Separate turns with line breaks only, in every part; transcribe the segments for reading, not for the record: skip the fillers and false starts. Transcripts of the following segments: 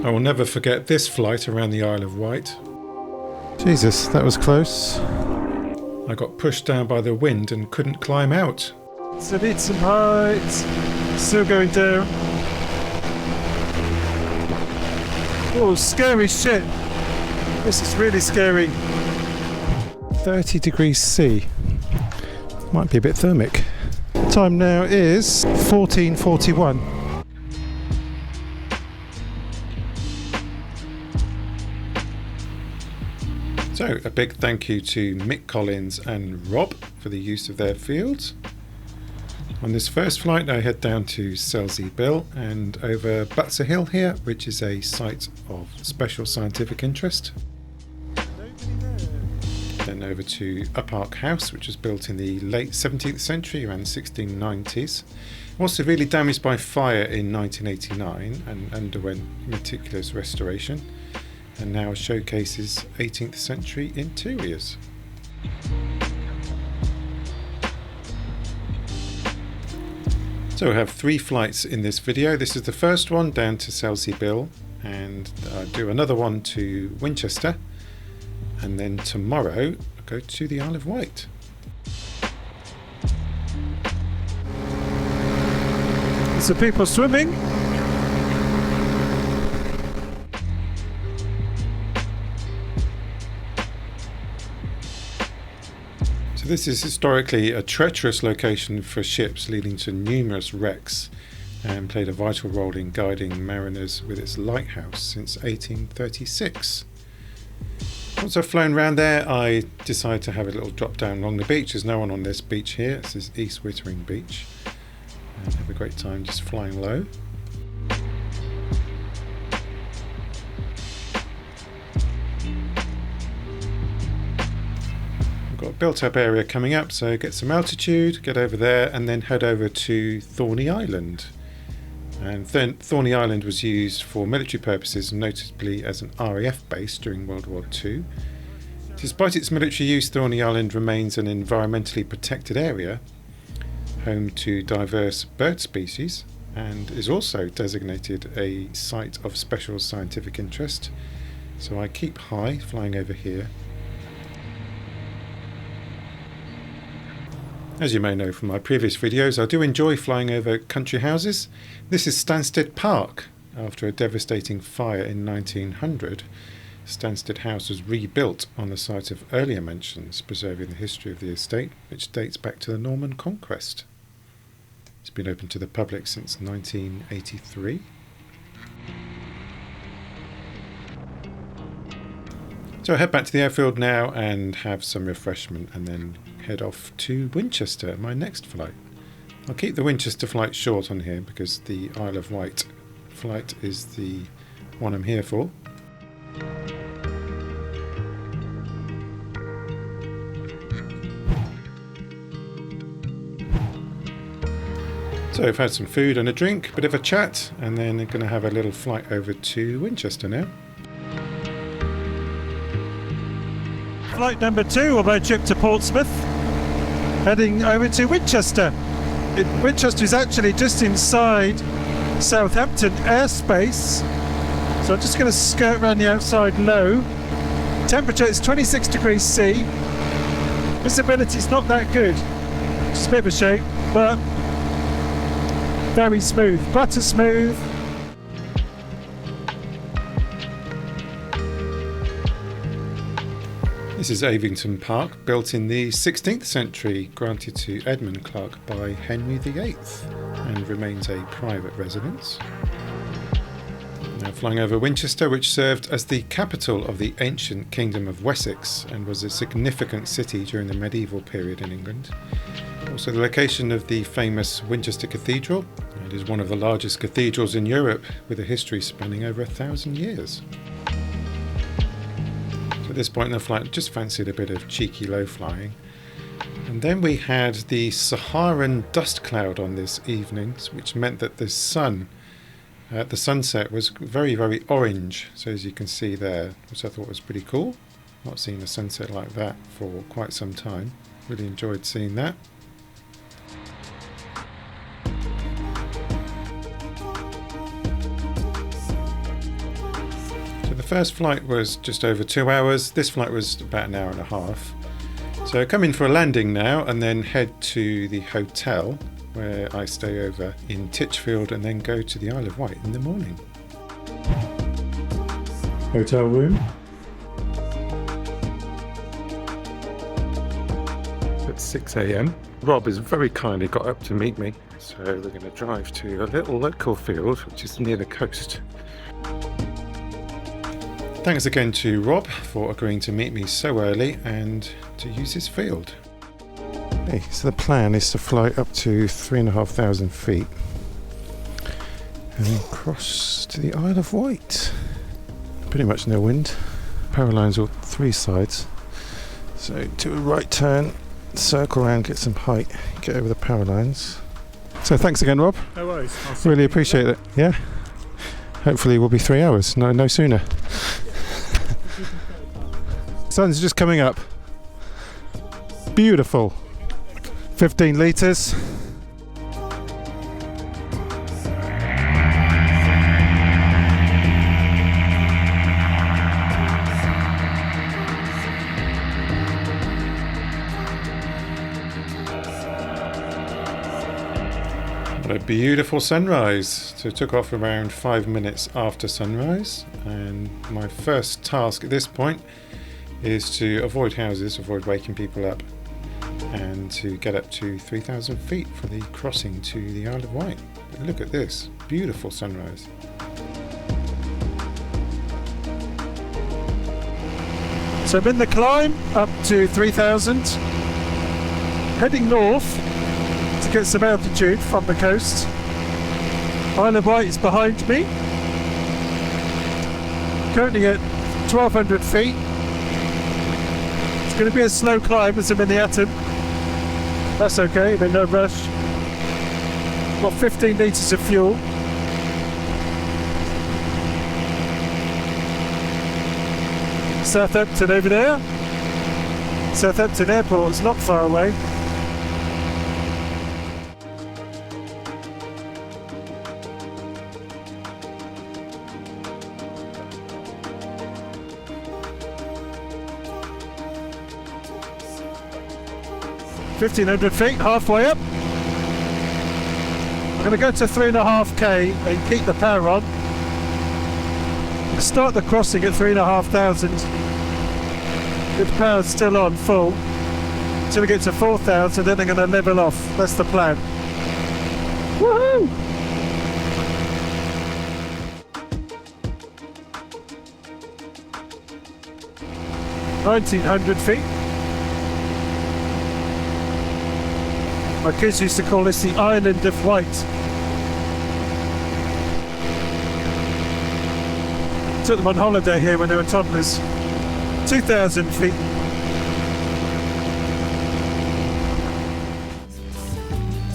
I will never forget this flight around the Isle of Wight.
Jesus, that was close.
I got pushed down by the wind and couldn't climb out.
So need some height. Still going down. Oh, scary shit. This is really scary. 30 degrees C. Might be a bit thermic. Time now is 14:41.
So a big thank you to Mick Collins and Rob for the use of their fields. On this first flight I head down to Selsey Bill and over Butser Hill here, which is a site of special scientific interest. Then over to Uppark House, which was built in the late 17th century, around the 1690s. Was severely damaged by fire in 1989 and underwent meticulous restoration, and now showcases 18th century interiors. So I have 3 flights in this video. This is the first one down to Selsey Bill, and I'll do another one to Winchester, and then tomorrow I'll go to the Isle of Wight.
So people swimming.
So this is historically a treacherous location for ships, leading to numerous wrecks, and played a vital role in guiding mariners with its lighthouse since 1836. Once I've flown around there, I decided to have a little drop down along the beach. There's no one on this beach here. This is East Wittering Beach, and have a great time just flying low. I've got a built up area coming up, so get some altitude, get over there, and then head over to Thorney Island. And Thorney Island was used for military purposes, notably as an RAF base during World War II. Despite its military use, Thorney Island remains an environmentally protected area, home to diverse bird species, and is also designated a site of special scientific interest. So I keep high, flying over here. As you may know from my previous videos, I do enjoy flying over country houses. This is Stansted Park. After a devastating fire in 1900, Stansted House was rebuilt on the site of earlier mentions, preserving the history of the estate, which dates back to the Norman Conquest. It's been open to the public since 1983. So I head back to the airfield now and have some refreshment, and then head off to Winchester, my next flight. I'll keep the Winchester flight short on here because the Isle of Wight flight is the one I'm here for. So I've had some food and a drink, bit of a chat, and then I'm going to have a little flight over to Winchester now.
Flight number 2 of our trip to Portsmouth, heading over to Winchester. Winchester is actually just inside Southampton airspace, so I'm just going to skirt around the outside low. Temperature is 26 degrees C. Visibility is not that good, just a bit of a shame, but very smooth, butter smooth.
This is Avington Park, built in the 16th century, granted to Edmund Clark by Henry VIII, and remains a private residence. Now flying over Winchester, which served as the capital of the ancient Kingdom of Wessex and was a significant city during the medieval period in England. Also the location of the famous Winchester Cathedral. It is one of the largest cathedrals in Europe, with a history spanning over 1,000 years. At this point in the flight, I just fancied a bit of cheeky low flying. And then we had the Saharan dust cloud on this evening, which meant that the sun at the sunset was very, very orange. So as you can see there, which I thought was pretty cool. Not seen a sunset like that for quite some time. Really enjoyed seeing that. the first flight was just over 2 hours. This flight was about an hour and a half. So come in for a landing now and then head to the hotel where I stay over in Titchfield and then go to the Isle of Wight in the morning. Hotel room. At 6 a.m. Rob has very kindly got up to meet me, so we're going to drive to a little local field which is near the coast. Thanks again to Rob for agreeing to meet me so early and to use his field. Okay, so the plan is to fly up to 3,500 feet and then cross to the Isle of Wight. Pretty much no wind. Power lines on 3 sides. So do a right turn, circle around, get some height, get over the power lines. So thanks again, Rob.
No worries.
Really appreciate it. Yeah. Hopefully we'll be 3 hours, no sooner. Sun's just coming up. Beautiful. 15 litres. What a beautiful sunrise. So it took off around 5 minutes after sunrise, and my first task at this point is to avoid houses, avoid waking people up, and to get up to 3,000 feet for the crossing to the Isle of Wight. But look at this, beautiful sunrise.
So I'm in the climb up to 3,000, heading north to get some altitude from the coast. Isle of Wight is behind me, currently at 1,200 feet. It's going to be a slow climb as I'm in the atom. That's okay, I'm in no rush. Got 15 litres of fuel. Southampton over there. Southampton Airport is not far away. (1,500 feet, halfway up. I'm going to go to 3.5k and keep the power on. Start the crossing at 3,500 with the power still on full until we get to 4,000, then I'm going to level off. That's the plan. Woohoo! (1,900 feet). My kids used to call this the Island of Wight. Took them on holiday here when they were toddlers. 2,000 feet.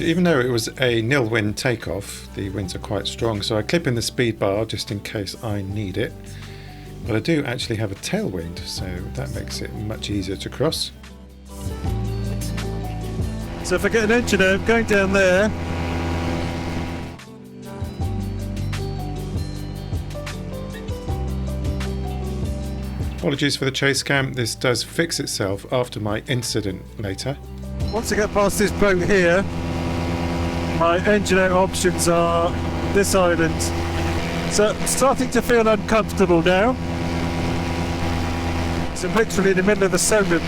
Even though it was a nil wind takeoff, the winds are quite strong, so I clip in the speed bar just in case I need it. But I do actually have a tailwind, so that makes it much easier to cross.
So if I get an engineer going down there,
apologies for the chase cam, this does fix itself after my incident later.
once I get past this boat here, my engineer options are this island. So I'm starting to feel uncomfortable now. So I'm literally in the middle of the Solent.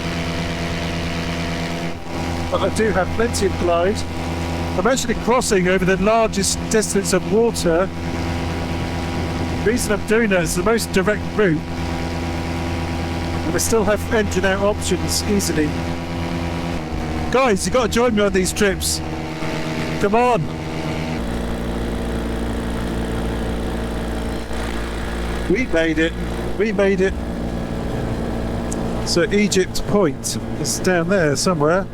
But I do have plenty of glide. I'm actually crossing over the largest distance of water. The reason I'm doing that is the most direct route. And I still have engine out options easily. Guys, you've got to join me on these trips. Come on. We made it. We made it. So Egypt Point is down there somewhere.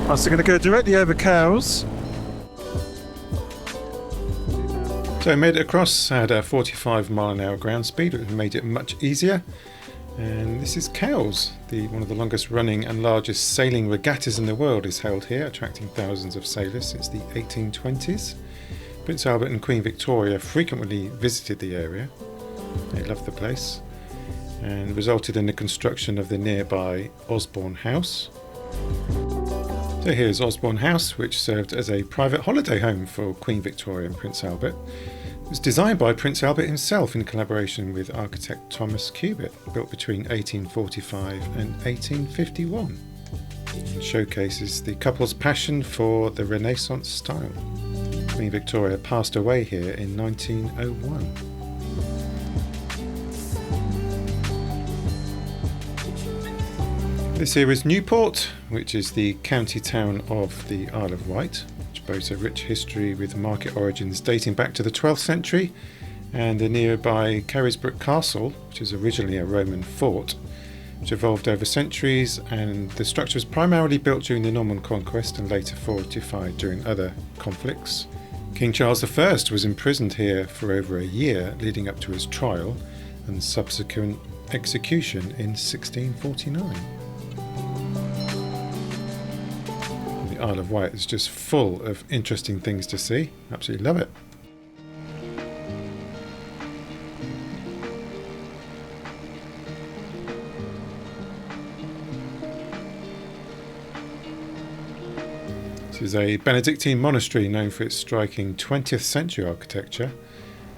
I'm also going to go directly over Cowes.
So I made it across, had a 45 mile an hour ground speed, which made it much easier. And this is Cowes, one of the longest running and largest sailing regattas in the world is held here, attracting thousands of sailors since the 1820s. Prince Albert and Queen Victoria frequently visited the area. They loved the place, and resulted in the construction of the nearby Osborne House. So here's Osborne House, which served as a private holiday home for Queen Victoria and Prince Albert. It was designed by Prince Albert himself in collaboration with architect Thomas Cubitt, built between 1845 and 1851. It showcases the couple's passion for the Renaissance style. Queen Victoria passed away here in 1901. This here is Newport, which is the county town of the Isle of Wight, which boasts a rich history with market origins dating back to the 12th century, and the nearby Carisbrooke Castle, which is originally a Roman fort, which evolved over centuries, and the structure was primarily built during the Norman Conquest and later fortified during other conflicts. King Charles I was imprisoned here for over a year leading up to his trial and subsequent execution in 1649. The Isle of Wight is just full of interesting things to see. Absolutely love it. This is a Benedictine monastery known for its striking 20th century architecture,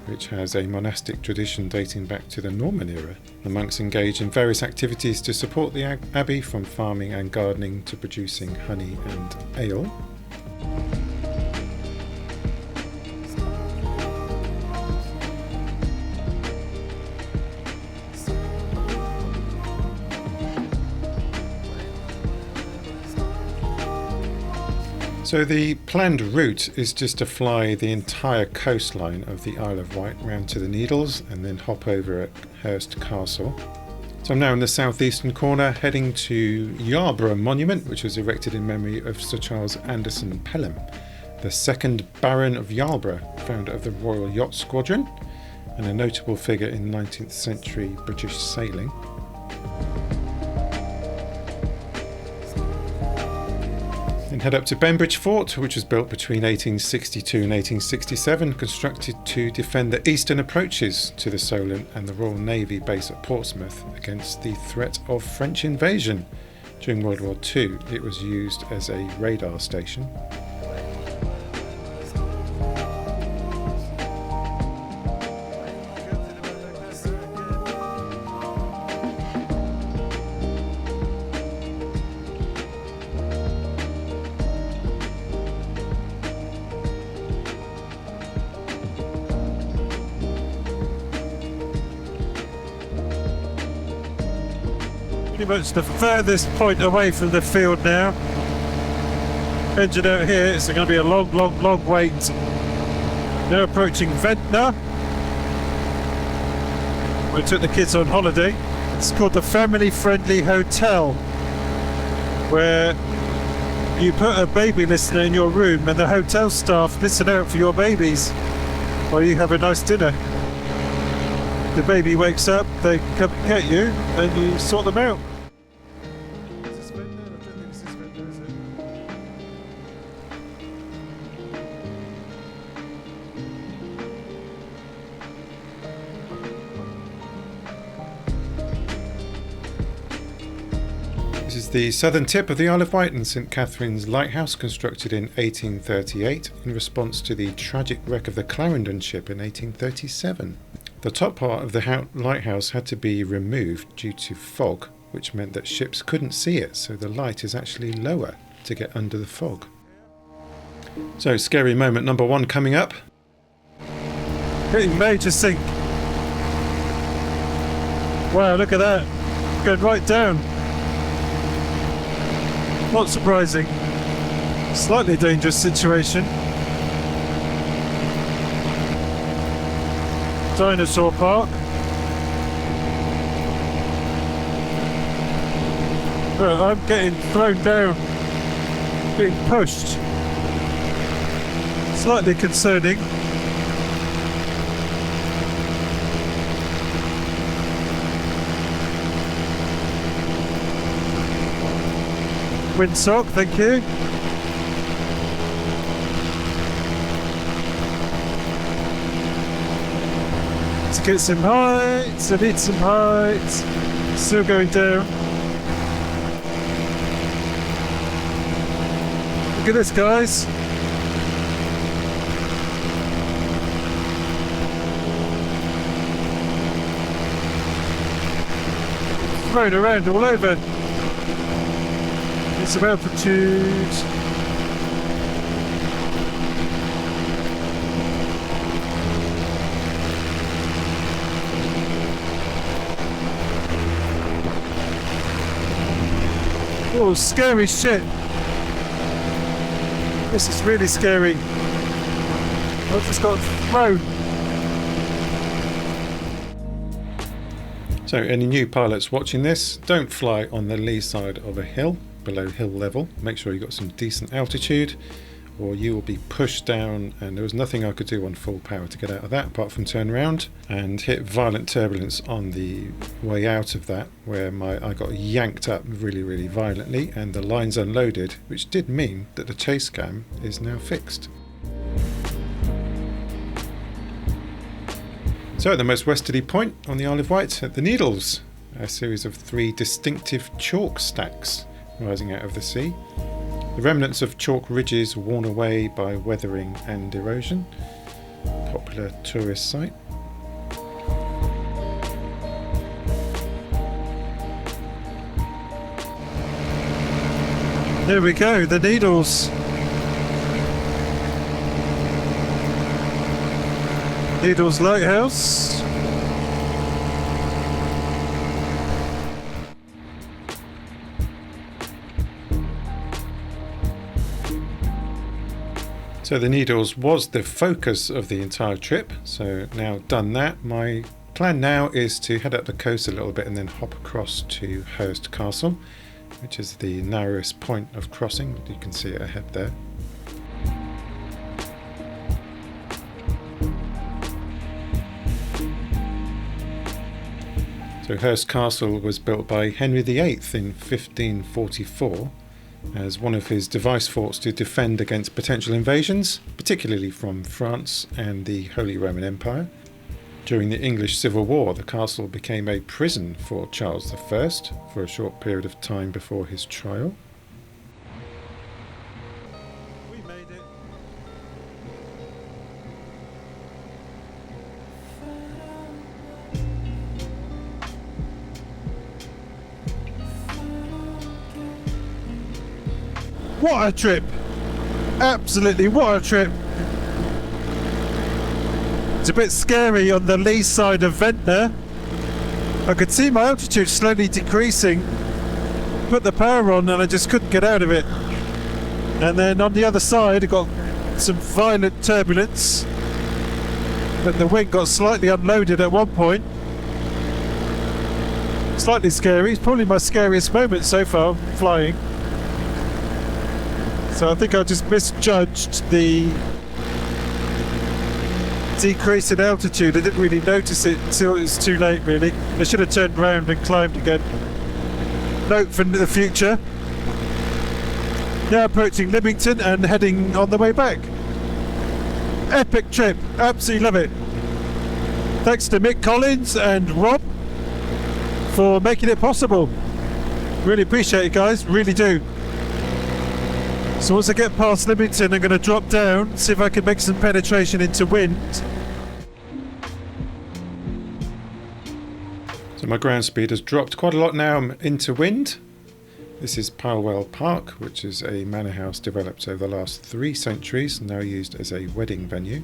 which has a monastic tradition dating back to the Norman era. The monks engage in various activities to support the abbey, from farming and gardening to producing honey and ale. So the planned route is just to fly the entire coastline of the Isle of Wight round to the Needles and then hop over at Hurst Castle. So I'm now in the southeastern corner, heading to Yarborough Monument, which was erected in memory of Sir Charles Anderson Pelham, the second Baron of Yarborough, founder of the Royal Yacht Squadron, and a notable figure in 19th century British sailing. Then head up to Bembridge Fort, which was built between 1862 and 1867, constructed to defend the eastern approaches to the Solent and the Royal Navy base at Portsmouth against the threat of French invasion. During World War II, it was used as a radar station.
Pretty much the furthest point away from the field now. Engine out here, it's going to be a long wait. Now approaching Ventnor. We took the kids on holiday. It's called the Family Friendly Hotel, where you put a baby listener in your room and the hotel staff listen out for your babies while you have a nice dinner. The baby wakes up, they come and get you, and you sort them out.
This is the southern tip of the Isle of Wight and St Catherine's Lighthouse, constructed in 1838 in response to the tragic wreck of the Clarendon ship in 1837. The top part of the lighthouse had to be removed due to fog, which meant that ships couldn't see it, so the light is actually lower to get under the fog. So, scary moment number one coming up.
Getting major sink. Wow, look at that. Going right down. Not surprising. Slightly dangerous situation. Dinosaur Park. Well, I'm getting thrown down. Being pushed. Slightly concerning. Windsock, thank you. To get some heights, I need some heights. Still going down. Look at this, guys. Thrown around all over. It's some altitude. Oh, scary shit. This is really scary. I just got thrown.
So any new pilots watching this, don't fly on the lee side of a hill, below hill level. Make sure you've got some decent altitude or you will be pushed down, and there was nothing I could do on full power to get out of that apart from turn around and hit violent turbulence on the way out of that, where I got yanked up really violently and the lines unloaded, which did mean that the chase cam is now fixed. So at the most westerly point on the Isle of Wight, at the Needles, a series of 3 distinctive chalk stacks rising out of the sea. The remnants of chalk ridges worn away by weathering and erosion. Popular tourist site.
There we go, the Needles. Needles Lighthouse.
So the Needles was the focus of the entire trip, so now done that, my plan now is to head up the coast a little bit and then hop across to Hurst Castle, which is the narrowest point of crossing. You can see it ahead there. So Hurst Castle was built by Henry VIII in 1544 as one of his device forts to defend against potential invasions, particularly from France and the Holy Roman Empire. During the English Civil War, the castle became a prison for Charles I for a short period of time before his trial.
We made it. What a trip! Absolutely, what a trip! It's a bit scary on the lee side of Ventnor. I could see my altitude slowly decreasing. Put the power on and I just couldn't get out of it. And then on the other side I got some violent turbulence. But the wing got slightly unloaded at one point. Slightly scary. It's probably my scariest moment so far flying. So I think I just misjudged the decrease in altitude. I didn't really notice it until it was too late, really. I should have turned around and climbed again. Note for the future. Now approaching Lymington and heading on the way back. Epic trip. Absolutely love it. Thanks to Mick Collins and Rob for making it possible. Really appreciate it, guys. Really do. So once I get past Lymington, I'm going to drop down, see if I can make some penetration into wind.
So my ground speed has dropped quite a lot now. I'm into wind. This is Palwell Park, which is a manor house developed over the last 3 centuries, now used as a wedding venue.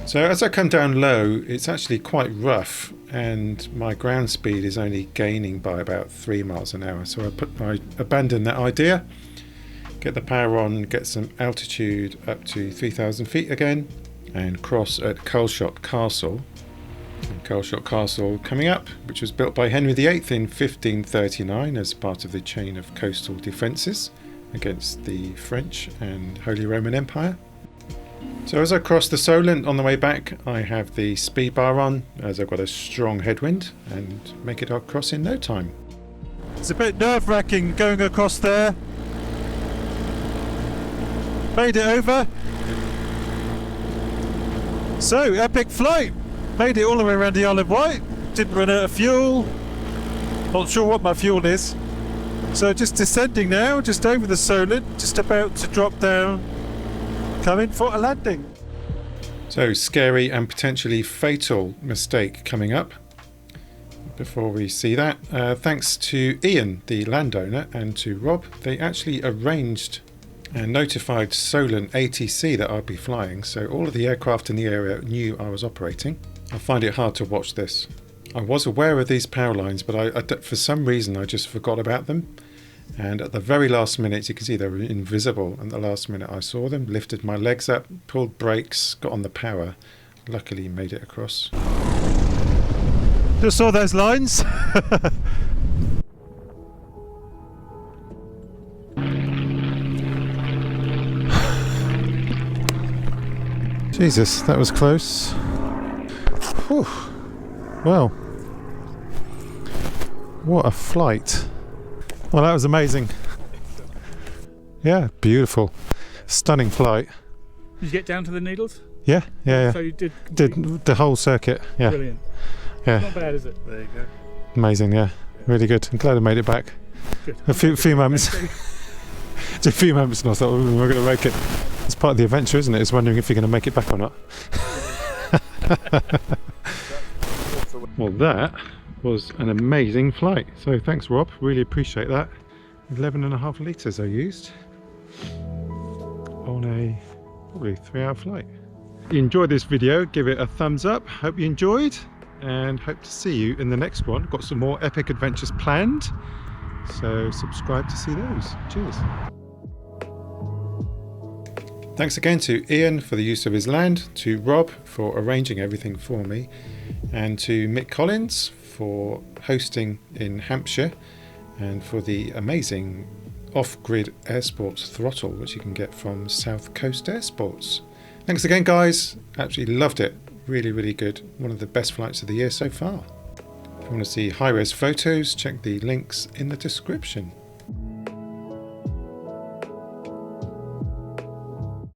So as I come down low, it's actually quite rough, and my ground speed is only gaining by about 3 miles an hour. So I abandoned that idea. Get the power on, get some altitude up to 3,000 feet again, and cross at Culshot Castle. And Culshot Castle coming up, which was built by Henry VIII in 1539 as part of the chain of coastal defences against the French and Holy Roman Empire. So as I cross the Solent on the way back, I have the speed bar on as I've got a strong headwind and make it across in no time.
It's a bit nerve-wracking going across there. Made it over. So, epic flight. Made it all the way around the Isle of Wight. Didn't run out of fuel. Not sure what my fuel is. So just descending now, just over the Solent, just about to drop down, coming for a landing.
So, scary and potentially fatal mistake coming up. Before we see that, thanks to Ian, the landowner, and to Rob, they actually arranged and notified Solent ATC that I'd be flying, so all of the aircraft in the area knew I was operating. I find it hard to watch this. I was aware of these power lines, but for some reason I just forgot about them. And at the very last minute, you can see they were invisible. At the last minute I saw them, lifted my legs up, pulled brakes, got on the power. Luckily made it across.
Just saw those lines.
Jesus, that was close. Whew. Well, what a flight. Well, that was amazing. Yeah, beautiful. Stunning flight.
Did you get down to the Needles?
Yeah.
So you did
the whole circuit. Yeah.
Brilliant.
Yeah.
Not bad, is it? There you go.
Amazing, yeah. Really good. I'm glad I made it back.
Good.
A few moments. Just a few moments and I thought, we're going to make it. It's part of the adventure, isn't it? It's wondering if you're going to make it back or not. Well, that was an amazing flight. So thanks, Rob. Really appreciate that. 11.5 litres I used on a probably 3-hour flight. If you enjoyed this video, give it a thumbs up. Hope you enjoyed and hope to see you in the next one. Got some more epic adventures planned. So subscribe to see those. Cheers. Thanks again to Ian for the use of his land, to Rob for arranging everything for me, and to Mick Collins for hosting in Hampshire and for the amazing off-grid air sports throttle which you can get from South Coast Air Sports. Thanks again, guys. Absolutely loved it. Really, really good. One of the best flights of the year so far. If you want to see high-res photos, check the links in the description.